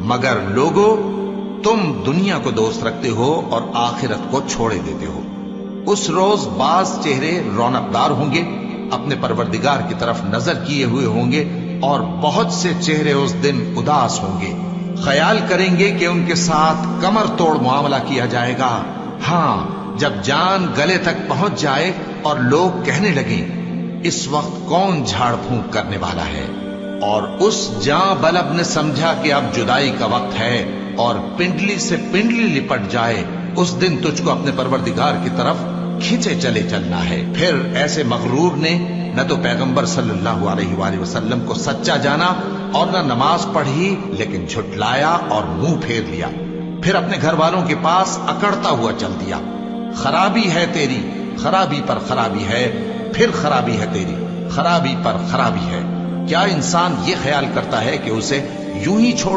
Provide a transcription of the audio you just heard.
مگر لوگو تم دنیا کو دوست رکھتے ہو اور آخرت کو چھوڑے دیتے ہو۔ اس روز بعض چہرے رونقدار ہوں گے، اپنے پروردگار کی طرف نظر کیے ہوئے ہوں گے، اور بہت سے چہرے اس دن اداس ہوں گے، خیال کریں گے کہ ان کے ساتھ کمر توڑ معاملہ کیا جائے گا۔ ہاں، جب جان گلے تک پہنچ جائے اور لوگ کہنے لگیں اس وقت کون جھاڑ پھونک کرنے والا ہے، اور اس جاں بلب نے سمجھا کہ اب جدائی کا وقت ہے اور پنڈلی سے پنڈلی لپٹ جائے، اس دن تجھ کو اپنے پروردگار کی طرف کھینچے چلے چلنا ہے۔ پھر ایسے مغرور نے نہ تو پیغمبر صلی اللہ علیہ وآلہ وسلم کو سچا جانا اور نہ نماز پڑھی، لیکن جھٹلایا اور منہ پھیر لیا، پھر اپنے گھر والوں کے پاس اکڑتا ہوا چل دیا۔ خرابی ہے تیری، خرابی پر خرابی ہے، پھر خرابی ہے تیری، خرابی پر خرابی ہے۔ کیا انسان یہ خیال کرتا ہے کہ اسے یوں ہی چھوڑ